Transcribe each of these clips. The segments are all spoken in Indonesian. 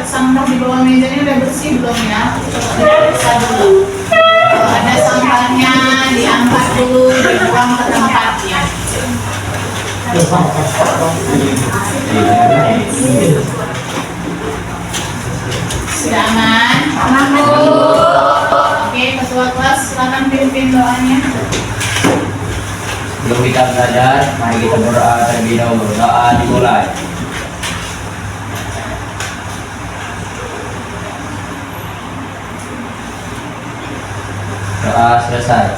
sampah di bawah mejanya udah bersih belum ya? Coba diperiksa dulu. Kalau ada sampahnya diangkat dulu, dibuang ke tempatnya. Sudah aman? Aman, Bu. Oke, ketua kelas silakan pimpin doanya. Sebelum kita belajar, mari kita berdoa terlebih dahulu. Doa dimulai. Doa selesai.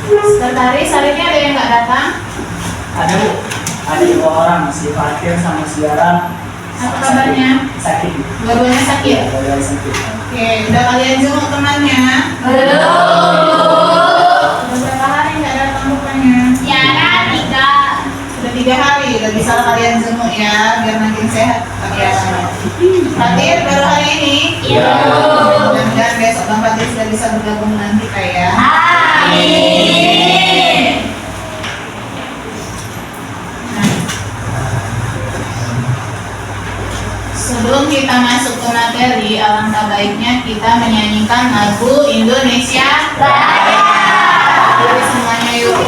Sekretaris, hari ini ada yang nggak datang? Ada Bu, ada 2 orang, si Fakir sama si Yara. Apa kabarnya? Sakit. Dua-duanya sakit? Iya, dua-duanya sakit. Oke, udah kalian jenguk temannya? Belum. Udah berapa hari nggak datang bukannya? Tiara 3. Sudah 3 hari, udah bisa kalian jenguk ya, biar makin sehat kalian. Fatir baru hari ini? Iya. Mudah-mudahan besok Bang Fatir sudah bisa bergabung dengan kita ya. Amin. Sebelum kita masuk ke materi, alangkah baiknya kita menyanyikan lagu Indonesia Raya. Jadi semuanya yuk.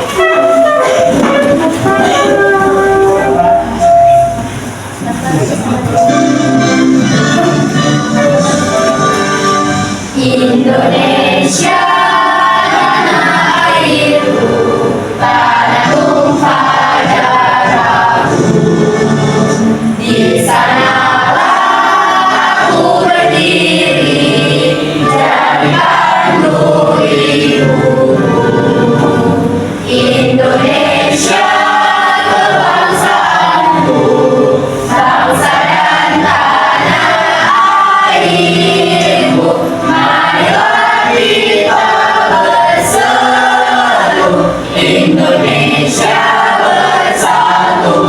Indonesia tanah airku, tanah tumpah darahku. Di sanalah aku berdiri dan penuh ibuku. Indonesia kebangsaanku, bangsa dan tanah airku. Marilah kita berseru, Indonesia bersatu.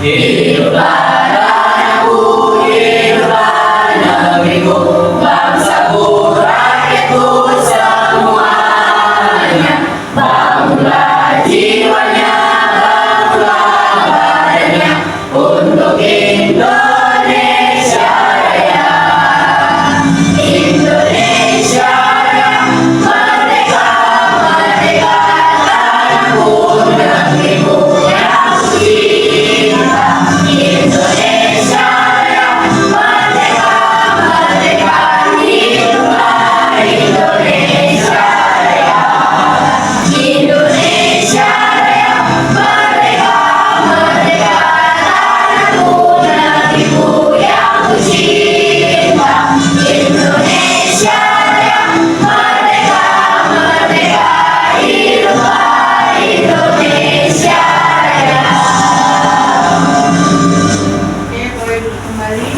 Hiduplah tanahku, hiduplah negeriku, bangsaku, rakyatku semuanya. Bangunlah jiwanya, bangunlah badannya untuk Indonesia Raya. Indonesia Raya, merdeka, merdeka, tanahku, negeriku yang cinta. Indonesia Raya, merdeka, merdeka, hiduplah Indonesia Raya. Indonesia Raya, merdeka, merdeka, tanahku, negeriku yang kucinta. Indonesia Raya, merdeka, merdeka, hiduplah Indonesia Raya. Oke, boleh duduk kembali.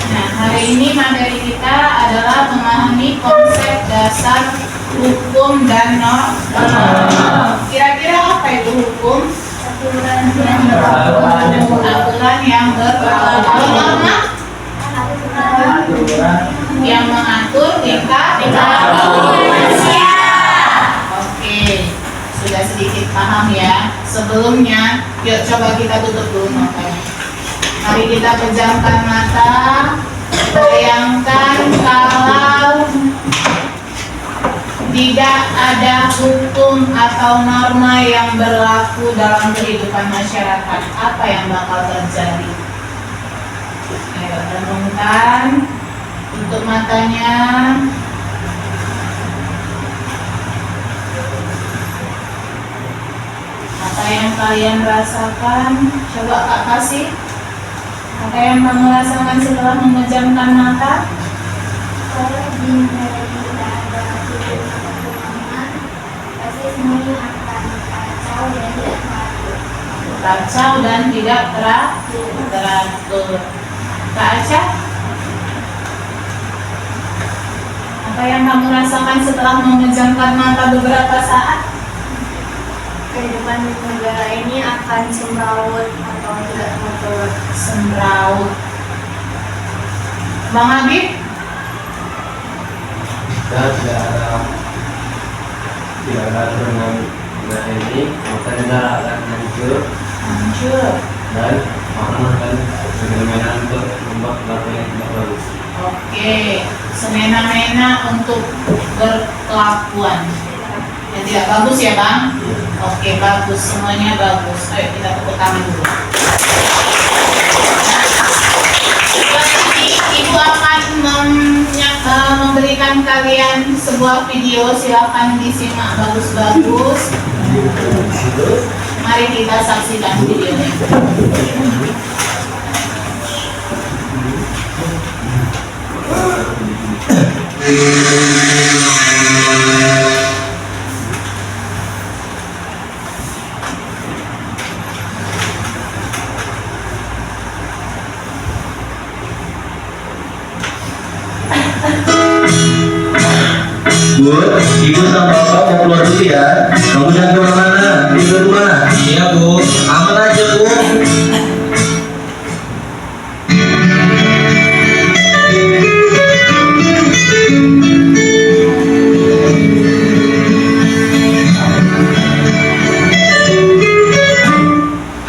Nah, hari ini materi kita adalah memahami konsep dasar hukum dan norma. Kira-kira apa itu hukum? Aturan yang berlaku. Kalau norma yang mengatur tingkah manusia. Oke, sudah sedikit paham ya. Sebelumnya, yuk coba kita tutup dulu matanya. Mari kita pejamkan mata. Bayangkan kalau tidak ada hukum atau norma yang berlaku dalam kehidupan masyarakat, apa yang bakal terjadi? Ayo renungkan, tutup matanya. Apa yang kalian rasakan? Coba Kak kasih. Apa yang kamu rasakan setelah memejamkan mata? Kalau di negara kita ada hukum-hukuman, pasti semuanya akan kacau dan tidak teratur. Kacau dan tidak teratur. Kak Aca? Apa yang kamu rasakan setelah memejamkan mata beberapa saat? Kehidupan di negara ini akan semrawut atau tidak teratur. Semrawut. Bang Habib? Dan tidak ada tidak diatur dengan ini, maka negara akan hancur dan orang akan semena-mena untuk membuat sesuatu yang tidak bagus. Oke, semena-mena untuk berkelakuan yang tidak bagus ya Bang? Oke, bagus, semuanya bagus. Ayo kita tepuk tangan dulu. Ibu akan memberikan kalian sebuah video, silakan disimak bagus-bagus. Mari kita saksikan videonya. Bu, ibu sama bapak mau keluar dulu ya. Kamu jangan kemana-mana, di rumah. Iya bu, aman aja bu.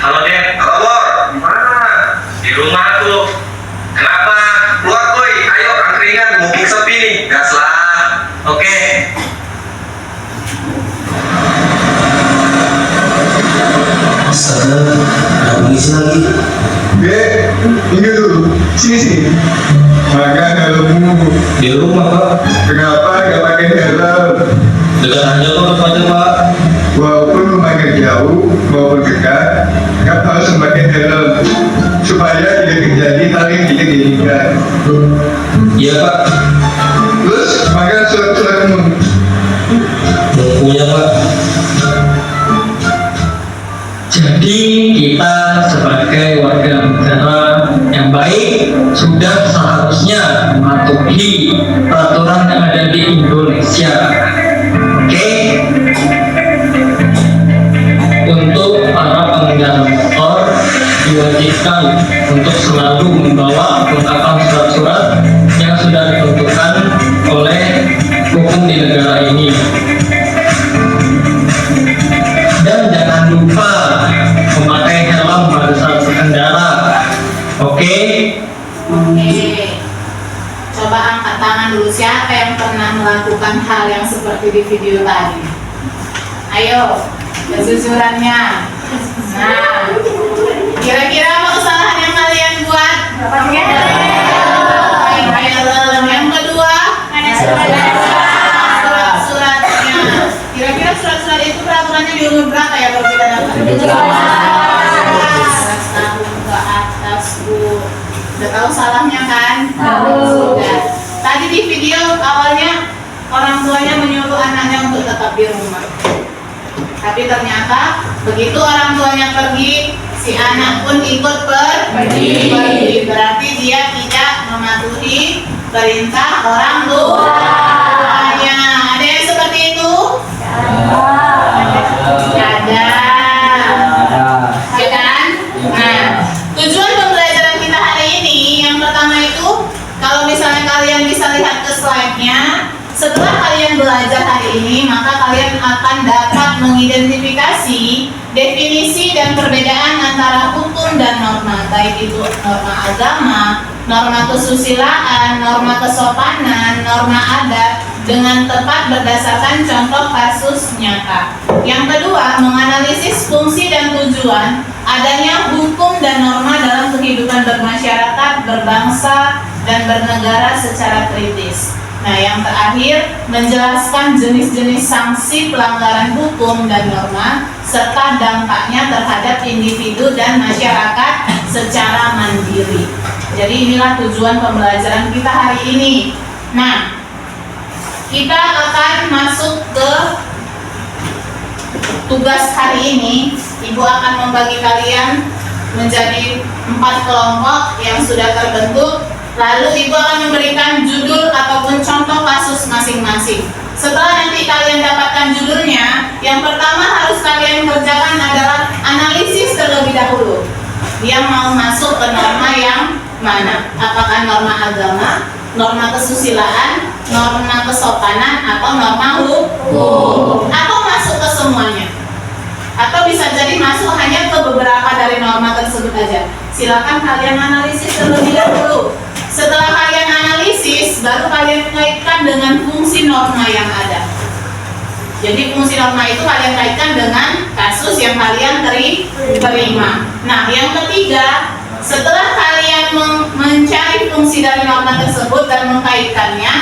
Halo Dek. Halo Lor. Gimana? Di rumah tuh. Kenapa? Keluar boy. Ayo angkringan. Mumpung sepi nih. Gas lah. Oke. Astaga, ada polisi lagi. Dek, tunggu dulu. Sini. Makan helmmu. Di rumah pak. Kenapa gak pakai helm? Dekat aja kok tempatnya pak. Walaupun rumahnya jauh maupun dekat, kamu harus memakai helm supaya tidak terjadi hal yang tidak diinginkan. Iya pak. Terus makan surat-suratmu. Bukunya pak. Jadi kita sebagai warga negara yang baik sudah seharusnya mematuhi peraturan yang ada di Indonesia. Oke? Untuk para pengendara motor diwajibkan untuk selalu membawa kelengkapan surat-surat yang sudah ditentukan oleh hukum di negara ini. Dan jangan lupa memakai helm pada saat berkendara. Oke? Oke. Coba angkat tangan dulu, siapa yang pernah melakukan hal yang seperti di video tadi? Ayo, kejujurannya. Nah, kira-kira apa kesalahan yang kalian buat? Yang kedua, surat-suratnya. Kira-kira surat-surat itu peraturannya di umur berapa ya kalau kita dapat? 17 tahun ke atas Bu. Udah tahu salahnya kan? Tahu. Sudah. Tadi di video awalnya orang tuanya menyuruh anaknya untuk tetap di rumah. Tapi ternyata begitu orang tuanya pergi, si anak pun ikut pergi. Berarti dia tidak mematuhi perintah orang tuanya. Ada yang seperti itu? Ada. Ya kan? Nah, tujuan pembelajaran kita hari ini yang pertama itu, kalau misalnya kalian bisa lihat ke slide-nya, setelah kalian belajar hari ini, maka kalian akan dapat mengidentifikasi definisi dan perbedaan antara hukum dan norma, baik itu norma agama, norma kesusilaan, norma kesopanan, norma adat, dengan tepat berdasarkan contoh kasus nyata. Yang kedua, menganalisis fungsi dan tujuan adanya hukum dan norma dalam kehidupan bermasyarakat, berbangsa, dan bernegara secara kritis. Nah, yang terakhir, menjelaskan jenis-jenis sanksi pelanggaran hukum dan norma serta dampaknya terhadap individu dan masyarakat secara mandiri. Jadi inilah tujuan pembelajaran kita hari ini. Nah, kita akan masuk ke tugas hari ini. Ibu akan membagi kalian menjadi 4 kelompok yang sudah terbentuk. Lalu ibu akan memberikan judul ataupun contoh kasus masing-masing. Setelah nanti kalian dapatkan judulnya, yang pertama harus kalian kerjakan adalah analisis terlebih dahulu. Dia mau masuk ke norma yang mana? Apakah norma agama, norma kesusilaan, norma kesopanan, atau norma hukum? Atau bisa jadi masuk hanya ke beberapa dari norma tersebut aja. Silakan kalian analisis terlebih dahulu. Setelah kalian analisis, baru kalian kaitkan dengan fungsi norma yang ada. Jadi fungsi norma itu kalian kaitkan dengan kasus yang kalian terima. Nah, yang ketiga, setelah kalian mencari fungsi dari norma tersebut dan mengkaitkannya,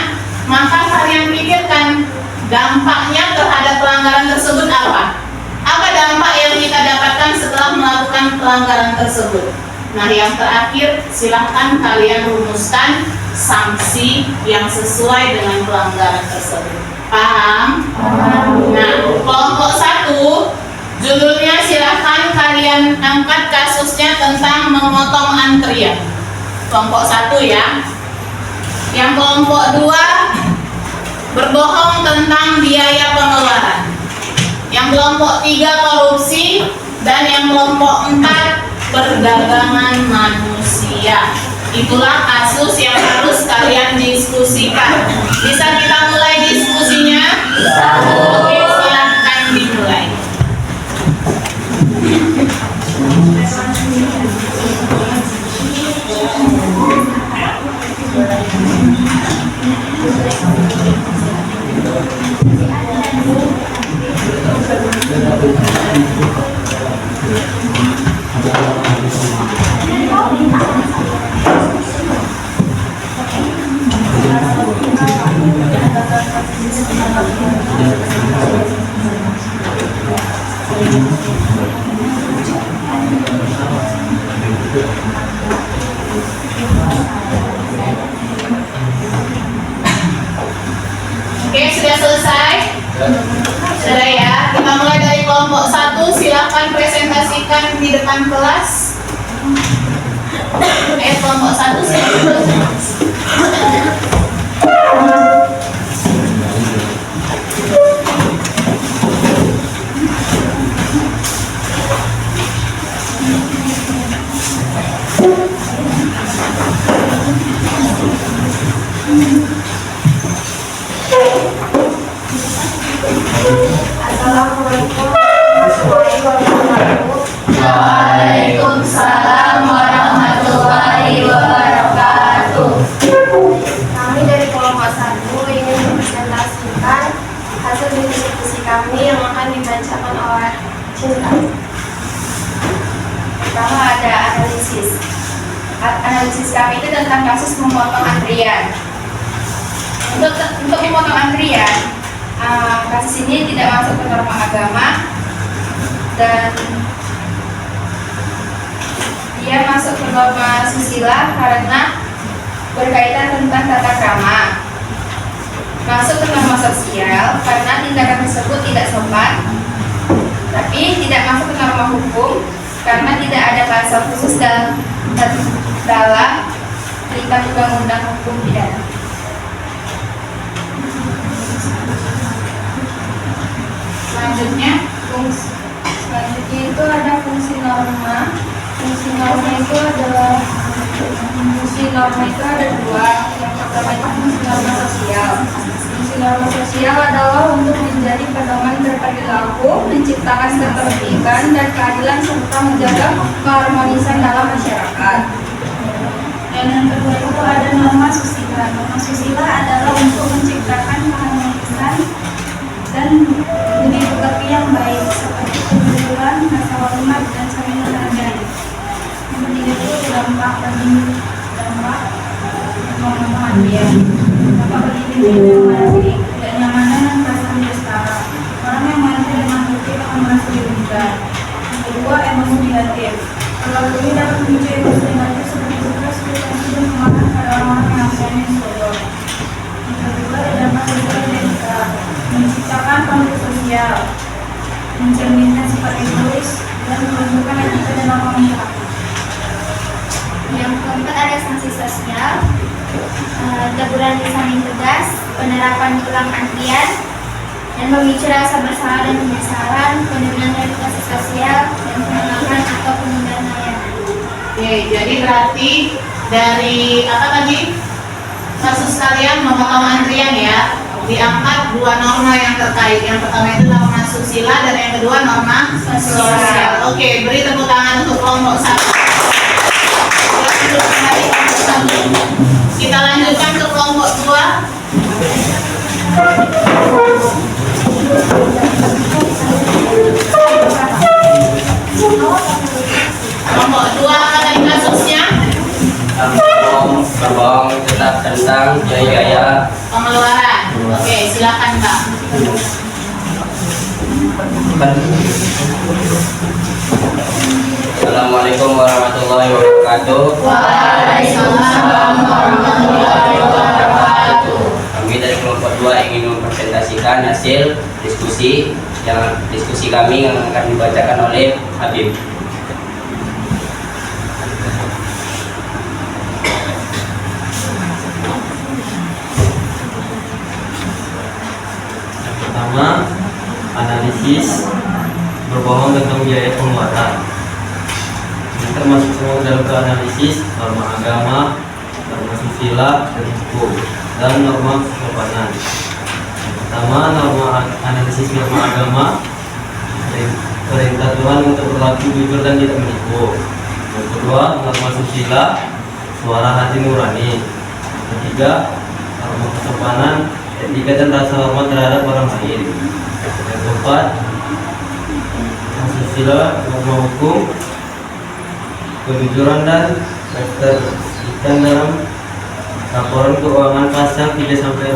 maka kalian pikirkan dampaknya terhadap pelanggaran tersebut apa? Apa dampak yang kita dapatkan setelah melakukan pelanggaran tersebut? Nah, yang terakhir, silahkan kalian rumuskan sanksi yang sesuai dengan pelanggaran tersebut. Paham? Nah, kelompok 1, judulnya silahkan kalian angkat kasusnya tentang memotong antrian. Kelompok 1 ya. Yang kelompok 2, berbohong tentang biaya pengeluaran. Yang kelompok 3, korupsi. Dan yang kelompok 4, perdagangan manusia. Itulah kasus yang harus kalian diskusikan. Bisa kita mulai diskusinya? Oke, silahkan dimulai. Oke, sudah selesai? Sudah ya. Kita mulai dari kelompok 1. Silakan presentasikan di depan kelas. Kelompok 1 silakan. Assalamualaikum warahmatullahi wabarakatuh. Waalaikumsalam warahmatullahi wabarakatuh. Kami dari kelompok 1 ingin mempresentasikan hasil diskusi kami yang akan dibacakan oleh Cinta. Pertama ada analisis. Analisis kami itu tentang kasus memotong antrian. Untuk memotong antrian, kasus ini tidak masuk ke norma agama dan dia masuk ke norma susila karena berkaitan tentang tata krama. Masuk ke norma sosial karena tindakan tersebut tidak sopan, tapi tidak masuk ke norma hukum karena tidak ada pasal khusus dalam Kitab Undang-Undang Hukum Pidana. Selanjutnya itu ada fungsi norma. Fungsi norma itu ada dua. Yang pertama itu fungsi norma sosial. Fungsi norma sosial adalah untuk menjadi pedoman berperilaku, menciptakan ketertiban dan keadilan serta menjaga keharmonisan dalam masyarakat. Dan yang kedua itu ada norma susila. Norma susila adalah untuk menciptakan keharmonisan dan budi pekerti yang baik seperti kejujuran, rasa hormat, dan saling menghargai. Yang ketiga itu dampak memotong antrian. Dampak bagi individu yang mengantri, tidak nyamanan dan perasaan bersalah. Orang yang mengantri dengan tertib akan merasa dirugikan. Yang kedua, emosi negatif. Kalau ini dapat memicu emosi negatif seperti stres, frustasi, dan kemarahan pada orang-orang yang antriannya sodor. Yang kedua, dampak sosial delikah. Menciptakan konflik sosial, mencerminkan sifat egois, dan menunjukkan etika dalam komunikasi. Yang keempat ada sanksi sosial, teguran lisan tegas, penerapan pulang antrian, dan memicu rasa bersalah dan penyesalan, penurunan reputasi sosial, dan penolakan atau penundaan layanan. Oke, jadi berarti dari apa tadi? Kasus kalian memotong antrian ya. diangkat dua norma yang terkait. Yang pertama itu norma susila dan yang kedua norma sosial. Oke, beri tepuk tangan untuk kelompok 1. Kita lanjutkan ke kelompok 2. Kelompok 2 apa tadi kasusnya? Berbohong tetap tentang biaya Pengeluaran. Oke, silakan Kak. Assalamualaikum warahmatullahi wabarakatuh. Waalaikumsalam warahmatullahi wabarakatuh. Kami dari kelompok 2 ingin mempresentasikan hasil diskusi kami yang akan dibacakan oleh Habib. Pertama, analisis berbohong tentang biaya pengeluaran. Ini termasuk semua dalam analisis norma agama, norma susila dan hukum, dan norma kesopanan. Pertama, norma analisis norma agama, perintah Tuhan untuk berlaku jujur dan tidak menipu. Yang kedua, norma susila, suara hati nurani. Yang ketiga, norma kesopanan, etika dan rasa hormat terhadap orang lain. Yang keempat, asusila norma hukum, kejujuran dan keterbukaan dalam laporan keuangan pasal 3 sampai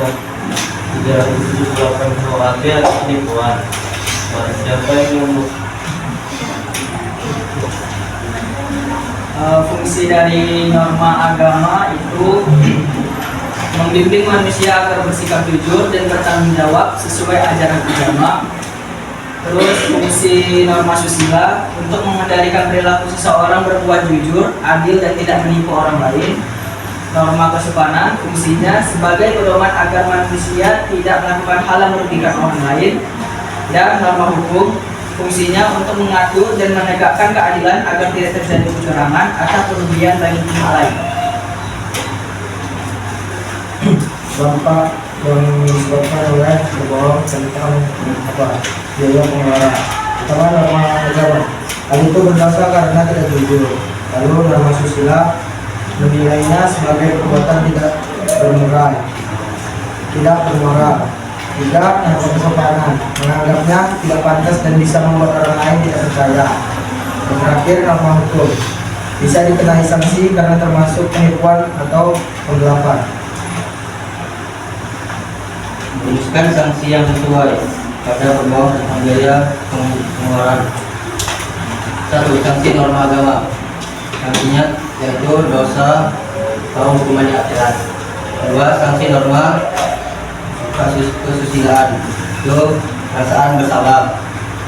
378 KUHP atau penipuan. Barang siapa yang Fungsi dari norma agama itu membimbing manusia agar bersikap jujur dan bertanggung jawab sesuai ajaran agama. Terus fungsi norma susila untuk mengendalikan perilaku seseorang berbuat jujur, adil dan tidak menipu orang lain. Norma kesopanan fungsinya sebagai pedoman agar manusia tidak melakukan hal yang merugikan orang lain. Dan norma hukum fungsinya untuk mengatur dan menegakkan keadilan agar tidak terjadi kecurangan atau kerugian bagi pihak lain. Dampak yang disebabkan oleh berbohong tentang biaya pengeluaran. Pertama, norma agama. Hal itu berdosa karena tidak jujur. Lalu norma susila menilainya sebagai perbuatan tidak bermoral. Tiga, norma kesopanan, menganggapnya tidak pantas dan bisa membuat orang lain tidak percaya. Dan terakhir, norma hukum, bisa dikenai sanksi karena termasuk penipuan atau penggelapan. Merumuskan sanksi yang sesuai pada berbohong tentang biaya pengeluaran. 1. Sanksi norma agama. Sanksinya yaitu dosa atau hukuman di akhirat. 2. Sanksi norma kasus kesusilaan, itu perasaan bersalah.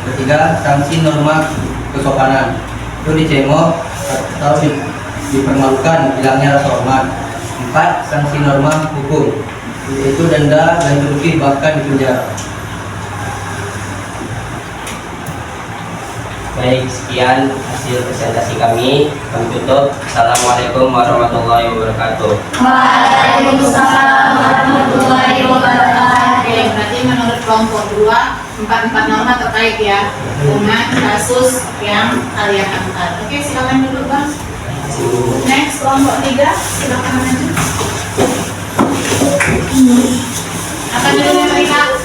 3. Sanksi norma kesopanan, itu dicemooh atau dipermalukan, hilangnya rasa hormat. 4. Sanksi norma hukum, yaitu denda, ganti rugi, bahkan dipenjara. Baik, sekian hasil presentasi kami. Kami tutup. Assalamualaikum warahmatullahi wabarakatuh. Waalaikumsalam warahmatullahi wabarakatuh. Oke, berarti menurut kelompok 2, 4 norma terkait ya dengan kasus yang kalian angkat. Oke, silakan dulu Bang. Next, kelompok 3, silakan maju. Apa judulnya mereka?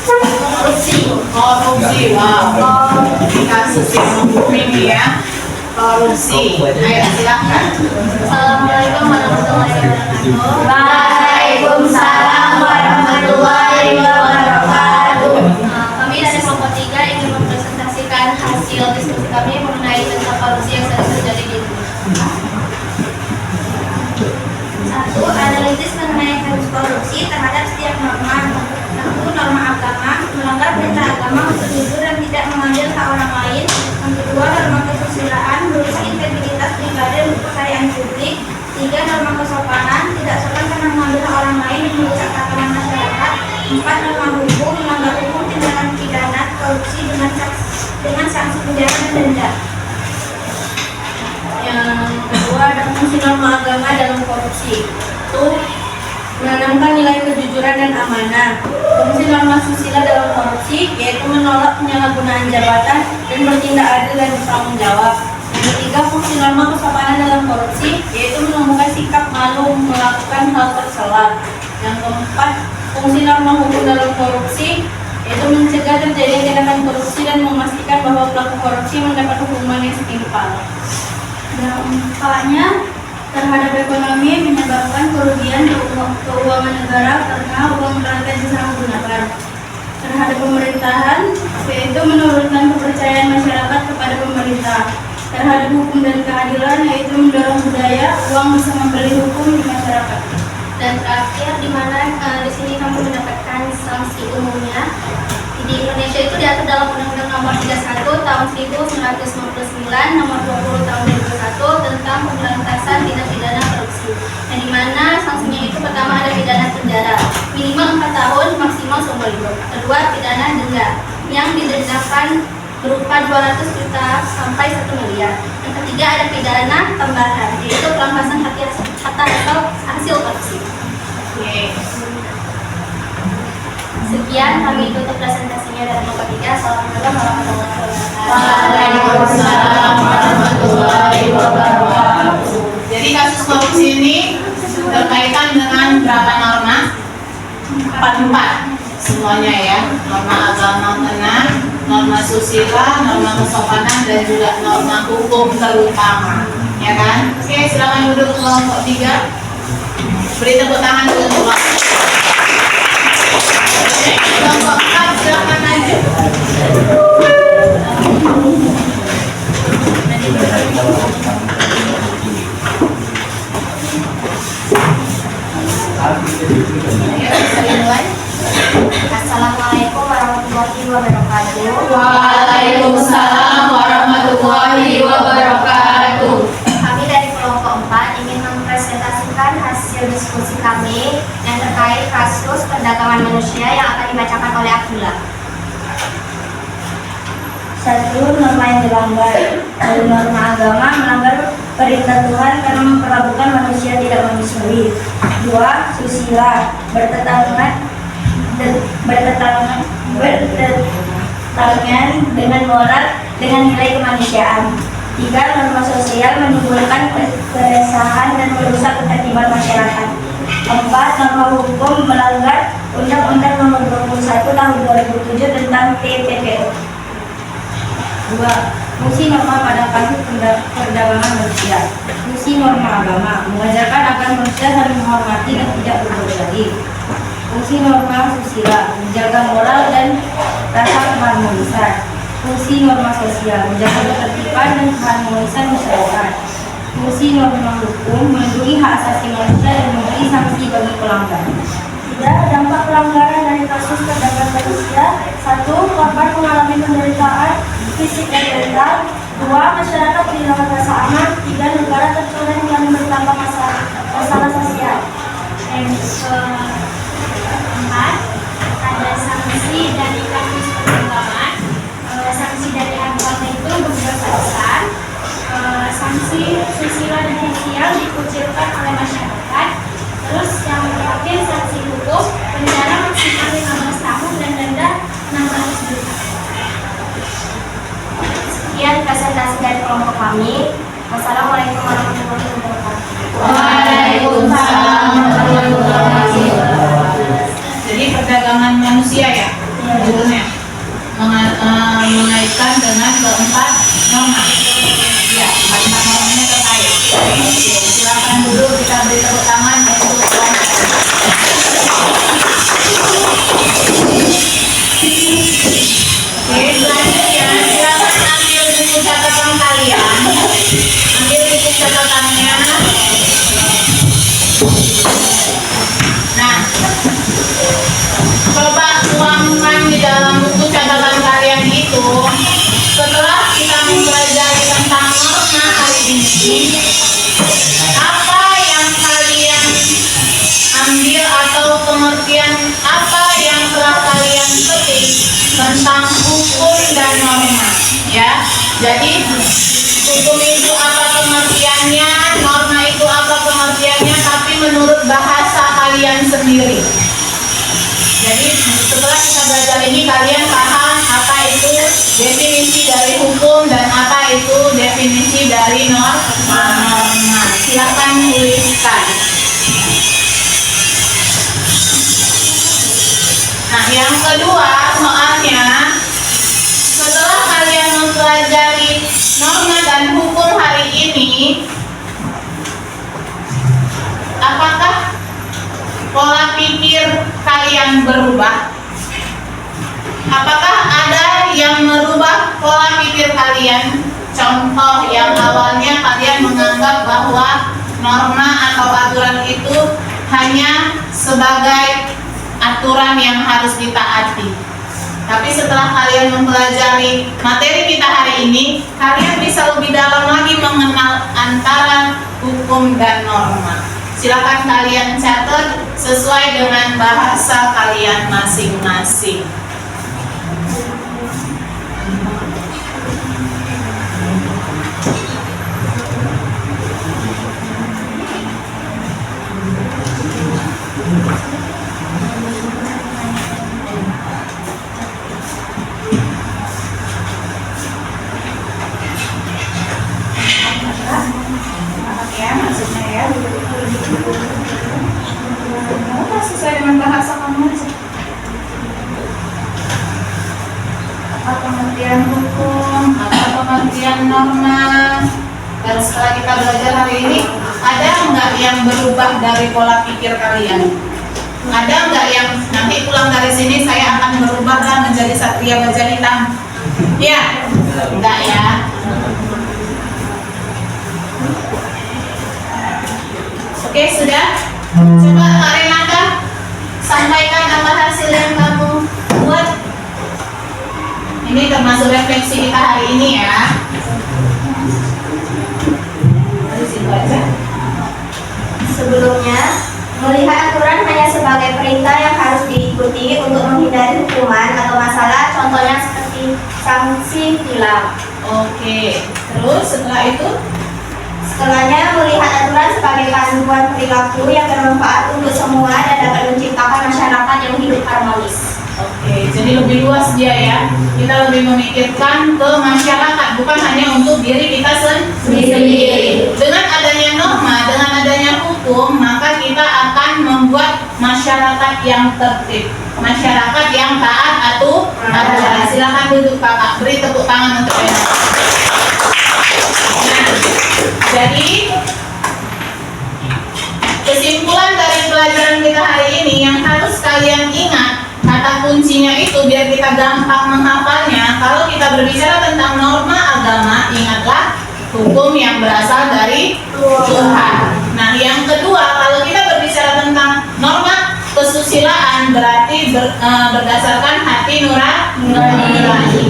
Korupsi, wow. Ini kasus yang menghukum ini ya. Korupsi. Ayo silakan. Assalamualaikum warahmatullahi wabarakatuh. Waalaikumsalam warahmatullahi wabarakatuh. Kami dari kelompok 3 ingin mempresentasikan hasil diskusi kami mengenai tentang korupsi yang sering terjadi di Indonesia. 1. Analisis mengenai kasus korupsi terhadap setiap norma. 1. Norma agama, melanggar perintah agama untuk jujur dan tidak mengambil hak orang lain. Yang kedua, norma kesusilaan, merusak integritas pribadi dan kepercayaan publik. 3. Norma kesopanan, tidak sopan karena mengambil hak orang lain dan merusak tatanan masyarakat. 4. Norma hukum, melanggar hukum tindakan pidana korupsi dengan sanksi penjara dan denda. Yang kedua ada fungsi norma agama dalam korupsi. Itu menanamkan nilai kejujuran dan amanah. Fungsi norma susila dalam korupsi yaitu menolak penyalahgunaan jabatan dan bertindak adil dan bertanggung jawab. Yang ketiga, fungsi norma kesopanan dalam korupsi yaitu menemukan sikap malu melakukan hal tercela. Yang keempat, fungsi norma hukum dalam korupsi yaitu mencegah terjadinya tindakan korupsi dan memastikan bahwa pelaku korupsi mendapat hukuman yang setimpal. Dampaknya terhadap ekonomi menyebabkan kerugian keuangan negara karena uang rakyat disalahgunakan. Terhadap pemerintahan yaitu menurunkan kepercayaan masyarakat kepada pemerintah. Terhadap hukum dan keadilan yaitu mendorong budaya uang bisa membeli hukum di masyarakat. Dan terakhir di mana di sini kamu mendapatkan sanksi umumnya. Di Indonesia itu diatur dalam Undang-Undang Nomor 31 Tahun 1999, Nomor 20 Tahun 2001 tentang pemberantasan tindak pidana korupsi. Yang dimana sanksinya itu pertama ada pidana penjara minimal 4 tahun, maksimal seumur hidup. Kedua, pidana denda yang didendakan berupa 200 juta sampai 1 miliar. Yang ketiga ada pidana tambahan yaitu perampasan harta atau hasil korupsi. Oke. Sekian kami tutup presentasinya dari kelompok 3. Assalamualaikum warahmatullahi wabarakatuh. Waalaikumsalam warahmatullahi wabarakatuh. Jadi kasus korupsi ini berkaitan dengan berapa norma? 44 semuanya ya. Norma agama kena, norma susila, norma kesopanan dan juga norma hukum terutama. Ya kan? Oke, silakan duduk kelompok 3. Beri tepuk tangan untuk kelompok. Kelompok 4 silakan aja. Assalamualaikum warahmatullahi wabarakatuh. Waalaikumsalam warahmatullahi wabarakatuh. Kami dari kelompok 4 ingin mempresentasikan hasil diskusi kami yang terkait kasus perdagangan manusia yang akan dibacakan oleh Abdullah. 1. Norma yang dilanggar. Norma agama melanggar perintah Tuhan karena memperlakukan manusia tidak manusiawi. 2. Susila bertentangan dengan moral dengan nilai kemanusiaan. 3. Norma sosial menimbulkan keresahan dan merusak ketertiban masyarakat. 4. Norma hukum melanggar Undang-Undang Nomor 21 Tahun 2007 tentang TPPO. 2. Fungsi norma pada kasus perdagangan manusia. Fungsi norma agama mengajarkan agar manusia saling menghormati dan tidak berbuat baik. Fungsi norma susila menjaga moral dan rasa keharmonisan. Fungsi norma sosial menjaga ketertiban dan keharmonisan masyarakat. Fungsi norma hukum melindungi hak asasi manusia dan memberi sanksi bagi pelanggar. 3. Dampak pelanggaran dari kasus perdagangan manusia. 1. Korban mengalami penderitaan fisik dan mental. 2. Masyarakat kehilangan rasa aman. 3. Negara tercoreng yang bertambah masalah sosial. Yang keempat, ada sanksi dari kasus perdagangan. Sanksi dari agama itu berdosa besar. Sanksi susila dan sosial dikucilkan oleh masyarakat. Terus yang terakhir sanksi hukum penjara maksimal 15 tahun dan denda 600 juta. Sekian presentasi dari kelompok kami. Wassalamualaikum warahmatullahi wabarakatuh. Waalaikumsalam warahmatullahi wabarakatuh. Jadi perdagangan manusia ya, judulnya mengaitkan dengan keempat norma. Ya, keempat normanya terkait. Silakan duduk, kita beri tepuk tangan untuk kelompok. Oke, selanjutnya silakan ambil buku catatan kalian. Ambil buku catatannya. Nah, coba tuangkan di dalam buku catatan kalian itu. Setelah kita mempelajari tentang norma hari ini, apa yang kalian ambil atau pengertian apa yang telah kalian petik tentang hukum dan norma, ya. Jadi hukum itu apa pengertiannya, norma itu apa pengertiannya, tapi menurut bahasa kalian kalian sendiri. Jadi setelah kita belajar ini kalian paham apa itu definisi dari hukum dan apa itu definisi dari norma. Silakan tuliskan. Nah, yang kedua soalnya, setelah kalian mempelajari norma dan hukum hari ini, apakah pola pikir kalian berubah? Apakah ada yang merubah pola pikir kalian? Contoh yang awalnya kalian menganggap bahwa norma atau aturan itu hanya sebagai aturan yang harus ditaati. Tapi setelah kalian mempelajari materi kita hari ini, kalian bisa lebih dalam lagi mengenal antara hukum dan norma. Silakan kalian catat sesuai dengan bahasa kalian masing-masing. Ya, maksudnya ya, sesuai dengan bahasa kamu aja. Apa pengertian hukum, apa pengertian norma. Dan setelah kita belajar hari ini, ada nggak yang berubah dari pola pikir kalian? Ada nggak yang nanti pulang dari sini saya akan berubah dan menjadi Satria Baja Hitam? Ya, enggak ya. Oke, sudah. Coba Kak Renata sampaikan apa hasil yang kamu buat. Ini termasuk refleksi kita hari ini ya. Dari situ aja. Sebelumnya, melihat aturan hanya sebagai perintah yang harus diikuti untuk menghindari hukuman atau masalah, contohnya seperti sanksi tilang. Oke, terus setelah itu? Setelahnya, melihat aturan sebagai panduan perilaku yang bermanfaat untuk semua dan dapat menciptakan masyarakat yang hidup harmonis. Oke, jadi lebih luas dia ya. Kita lebih memikirkan ke masyarakat, bukan hanya untuk diri kita sendiri. Dengan adanya norma, dengan adanya hukum, maka kita akan membuat masyarakat yang tertib, masyarakat yang taat aturan. Silakan duduk kakak, beri tepuk tangan untuk Renata. Nah, jadi kesimpulan dari pelajaran kita hari ini yang harus kalian ingat, kata kuncinya itu biar kita gampang menghafalnya. Kalau kita berbicara tentang norma agama, ingatlah hukum yang berasal dari Tuhan. Nah, yang kedua, kalau kita berbicara tentang norma kesusilaan, berarti berdasarkan hati nurani.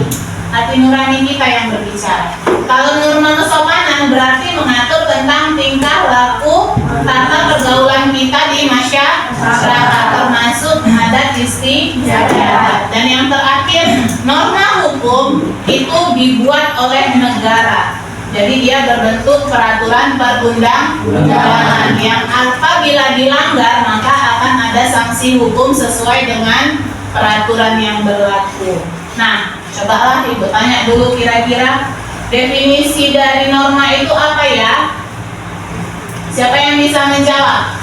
Hati nurani kita yang berbicara. Kalau norma kesopanan berarti mengatur tentang tingkah laku tata pergaulan kita di masyarakat, termasuk adat istiadat. Dan yang terakhir, norma hukum itu dibuat oleh negara. Jadi dia berbentuk peraturan perundang-undangan yang apabila dilanggar maka akan ada sanksi hukum sesuai dengan peraturan yang berlaku. Nah, cobalah Ibu tanya dulu kira-kira definisi dari norma itu apa ya? Siapa yang bisa menjawab?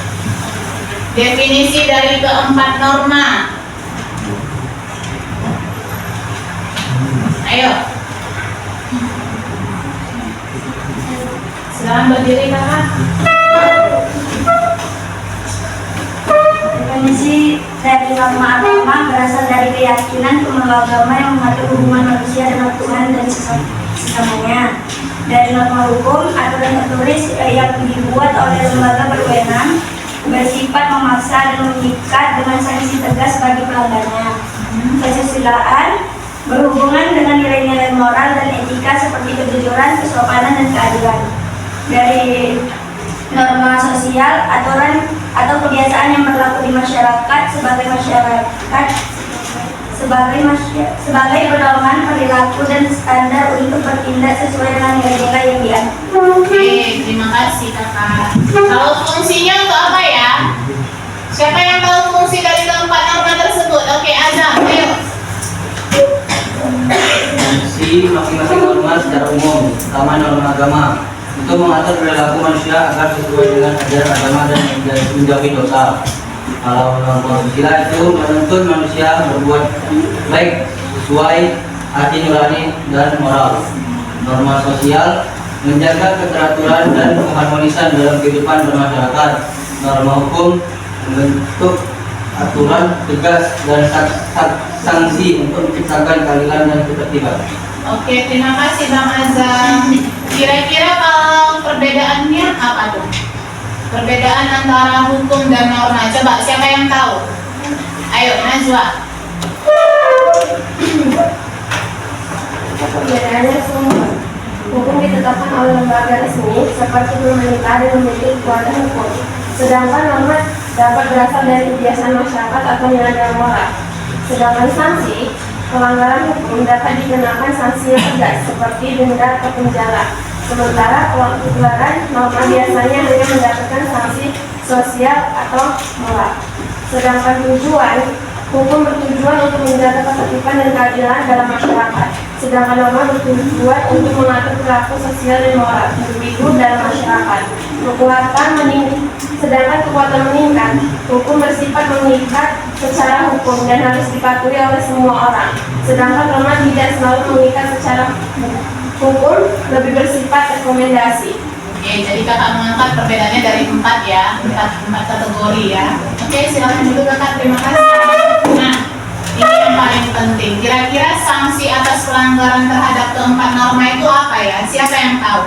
Definisi dari keempat norma. Ayo. Silakan berdiri kakak. Definisi dari norma agama berasal dari keyakinan pemeluk agama yang mengatur hubungan manusia dengan Tuhan dan sesamanya. Dari norma hukum, aturan tertulis yang dibuat oleh lembaga berwenang bersifat memaksa dan mengikat dengan sanksi tegas bagi pelanggarnya. Kesusilaan berhubungan dengan nilai-nilai moral dan etika seperti kejujuran, kesopanan, dan keadilan. Dari norma sosial, aturan atau kebiasaan yang berlaku di masyarakat sebagai pedoman perilaku dan standar untuk bertindak sesuai dengan nilai-nilai yang dianut. Oke, terima kasih kakak. Kalau fungsinya untuk apa ya? Siapa yang tahu fungsi dari keempat norma tersebut? Oke, Azam, ayo. Fungsi masing-masing norma secara umum, pertama norma agama, itu mengatur perilaku manusia agar sesuai dengan ajaran agama dan menjauhi dosa. Kalau norma susila itu menuntut manusia berbuat baik sesuai hati nurani dan moral. Norma sosial menjaga keteraturan dan keharmonisan dalam kehidupan bermasyarakat. Norma hukum membentuk aturan tegas dan sanksi untuk menciptakan keadilan dan ketertiban. Oke, terima kasih Bang Azam. Kira-kira kalau perbedaannya apa tuh? Perbedaan antara hukum dan norma. Coba siapa yang tahu? Ayo, Najwa. Perbedaannya semua. Hukum ditetapkan oleh lembaga resmi seperti pemerintah dan memiliki kekuatan hukum. Sedangkan norma dapat berasal dari kebiasaan masyarakat atau nilai moral. Sedangkan sanksi, pelanggaran hukum dapat dikenakan sanksi yang tegas seperti denda atau penjara. Sementara pelanggaran norma biasanya hanya mendapatkan sanksi sosial atau moral. Sedangkan tujuan, hukum bertujuan untuk menjaga ketertiban dan keadilan dalam masyarakat. Sedangkan norma bertujuan untuk mengatur perilaku sosial dan moral individu dalam masyarakat. Sedangkan kekuatan meningkat, hukum bersifat mengikat secara hukum dan harus dipatuhi oleh semua orang. Sedangkan norma tidak selalu mengikat secara hukum, lebih bersifat rekomendasi. Oke, jadi kakak mengangkat perbedaannya dari 4 ya, 4 kategori ya. Oke, silakan dulu kakak, terima kasih. Nah, ini yang paling penting. Kira-kira sanksi atas pelanggaran terhadap keempat norma itu apa ya? Siapa yang tahu?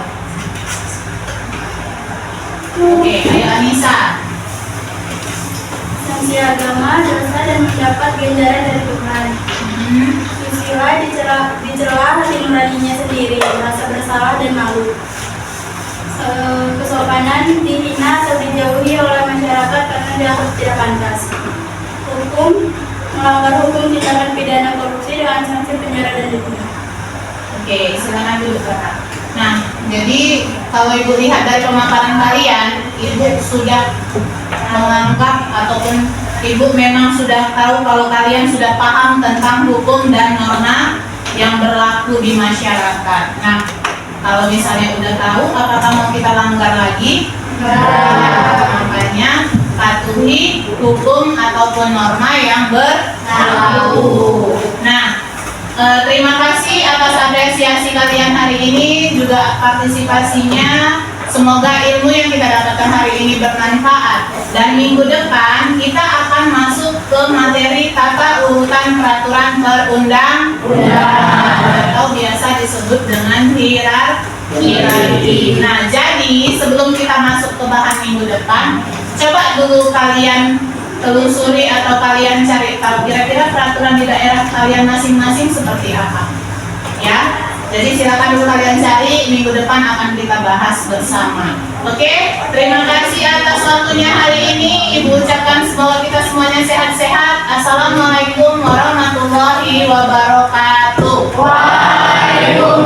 Oke, ayo Anissa. Sanksi agama, dosa dan mendapat ganjaran dari Tuhan. Susila dicela hati nuraninya sendiri, merasa bersalah dan malu. Kesopanan dihina atau dijauhi oleh masyarakat karena dianggap tidak pantas. Hukum, melanggar hukum tindakan pidana korupsi dengan sanksi penjara dan denda. Oke, silakan dulu kakak. Nah, jadi kalau ibu lihat dari pemaparan kalian, ibu sudah menganggap ataupun ibu memang sudah tahu kalau kalian sudah paham tentang hukum dan norma yang berlaku di masyarakat. Nah, kalau misalnya udah tahu, apakah mau kita langgar lagi? Makanya patuhi hukum ataupun norma yang berlaku. Nah, terima kasih atas apresiasi kalian hari ini, juga partisipasinya. Semoga ilmu yang kita dapatkan hari ini bermanfaat. Dan minggu depan kita akan masuk ke materi tata urutan peraturan perundang-undangan atau biasa disebut dengan hierarki. Nah, jadi sebelum kita masuk ke bahan minggu depan, coba dulu kalian telusuri atau kalian cari tahu kira-kira peraturan di daerah kalian masing-masing seperti apa. Ya, jadi silakan dulu kalian cari, minggu depan akan kita bahas bersama. Oke, terima kasih atas waktunya hari ini. Ibu ucapkan semoga kita semuanya sehat-sehat. Assalamualaikum warahmatullahi wabarakatuh. Waalaikumsalam.